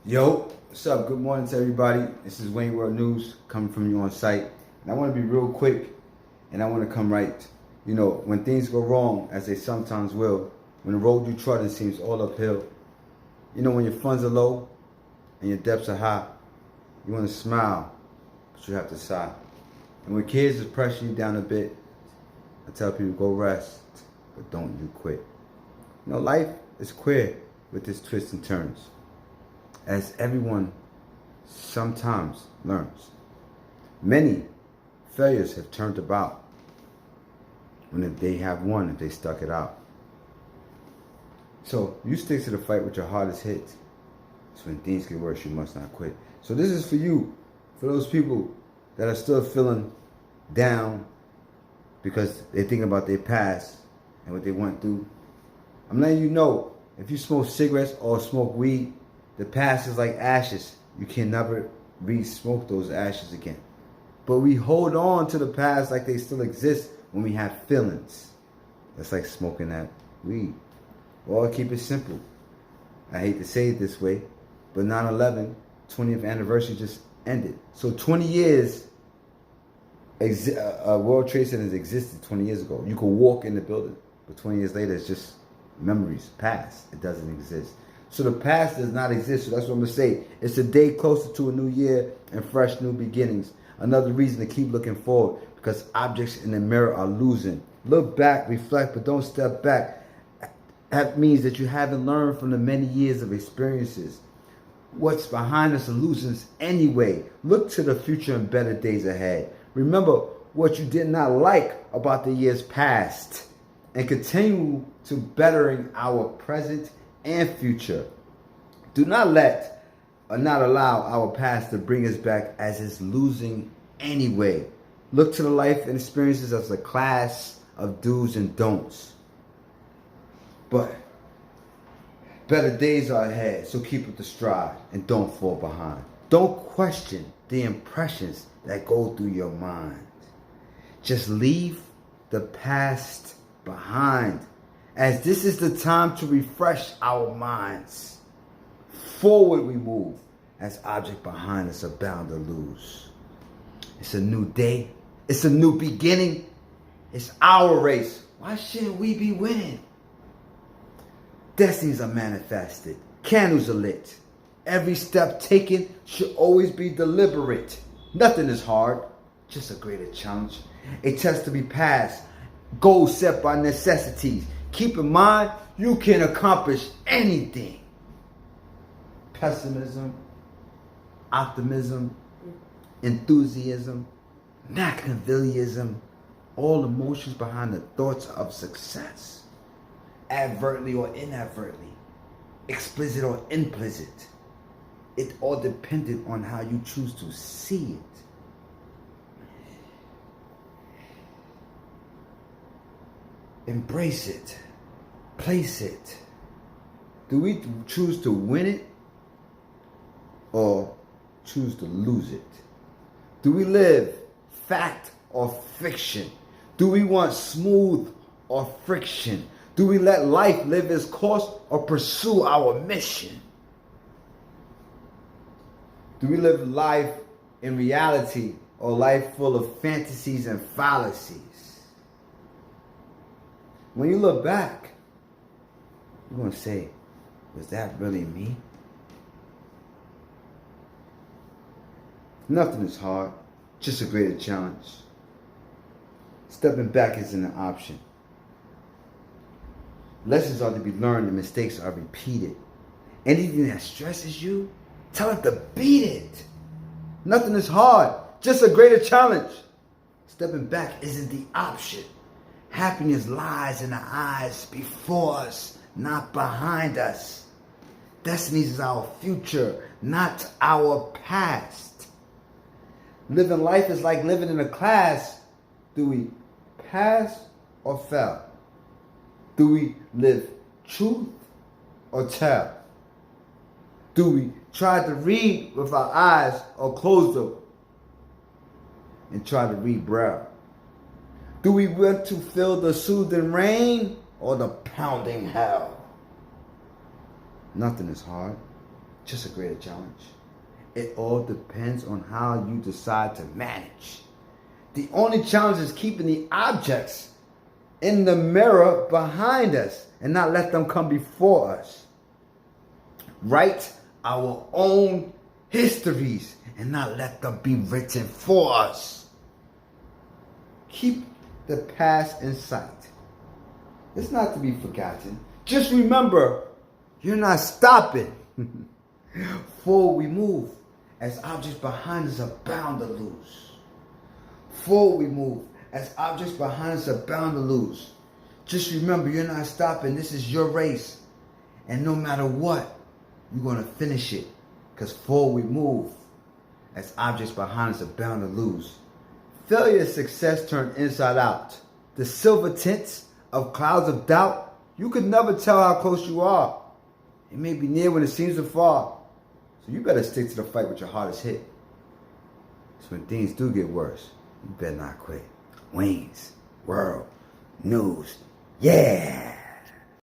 Yo, what's up? Good morning to everybody. This is Wayne World News coming from you on site. And I want to be real quick and I want to come right. You know, when things go wrong, as they sometimes will, when the road you trod seems all uphill, you know, when your funds are low and your debts are high, you want to smile, but you have to sigh. And when kids is pressing you down a bit, I tell people go rest, but don't you quit. You know, life is queer with its twists and turns, as everyone sometimes learns. Many failures have turned about when they have won if they stuck it out. So you stick to the fight with your hardest hits. So when things get worse, you must not quit. So this is for you, for those people that are still feeling down because they think about their past and what they went through. I'm letting you know, if you smoke cigarettes or smoke weed, the past is like ashes. You can never re-smoke those ashes again. But we hold on to the past like they still exist when we have feelings. That's like smoking that weed. Or keep it simple. I hate to say it this way, but 9/11, 20th anniversary just ended. So 20 years, World Trade Center has existed 20 years ago. You could walk in the building, but 20 years later, it's just memories, past. It doesn't exist. So the past does not exist. So that's what I'm going to say. It's a day closer to a new year and fresh new beginnings. Another reason to keep looking forward, because objects in the mirror are losing. Look back, reflect, but don't step back. That means that you haven't learned from the many years of experiences. What's behind us are illusions anyway. Look to the future and better days ahead. Remember what you did not like about the years past and continue to bettering our present and future. Do not let or not allow our past to bring us back, as it's losing anyway. Look to the life and experiences as a class of do's and don'ts. But better days are ahead, so keep up the stride and don't fall behind. Don't question the impressions that go through your mind. Just leave the past behind, as this is the time to refresh our minds. Forward we move, as object behind us are bound to lose. It's a new day. It's a new beginning. It's our race. Why shouldn't we be winning? Destinies are manifested. Candles are lit. Every step taken should always be deliberate. Nothing is hard, just a greater challenge. A test to be passed. Goals set by necessities. Keep in mind, you can accomplish anything. Pessimism, optimism, enthusiasm, Machiavellianism, all emotions behind the thoughts of success. Advertently or inadvertently, explicit or implicit. It all depended on how you choose to see it. Embrace it. Place it. Do we choose to win it or choose to lose it? Do we live fact or fiction? Do we want smooth or friction? Do we let life live its course or pursue our mission? Do we live life in reality or life full of fantasies and fallacies? When you look back, you're going to say, was that really me? Nothing is hard, just a greater challenge. Stepping back isn't an option. Lessons are to be learned and mistakes are repeated. Anything that stresses you, tell it to beat it. Nothing is hard, just a greater challenge. Stepping back isn't the option. Happiness lies in the eyes before us, not behind us. Destiny is our future, not our past. Living life is like living in a class. Do we pass or fail? Do we live truth or tell? Do we try to read with our eyes or close them and try to read braille? Do we want to feel the soothing rain or the pounding hell? Nothing is hard. just a greater challenge. It all depends on how you decide to manage. The only challenge is keeping the objects in the mirror behind us and not let them come before us. Write our own histories and not let them be written for us. Keep the past in sight. It's not to be forgotten. Just remember, you're not stopping. Forward we move, as objects behind us are bound to lose. Forward we move, as objects behind us are bound to lose. Just remember, you're not stopping. This is your race. And no matter what, you're going to finish it. Because forward we move, as objects behind us are bound to lose. Failure is success turned inside out. The silver tints of clouds of doubt, you could never tell how close you are. It may be near when it seems afar. So you better stick to the fight with your hardest hit. So when things do get worse, you better not quit. Wings, world, news, yeah.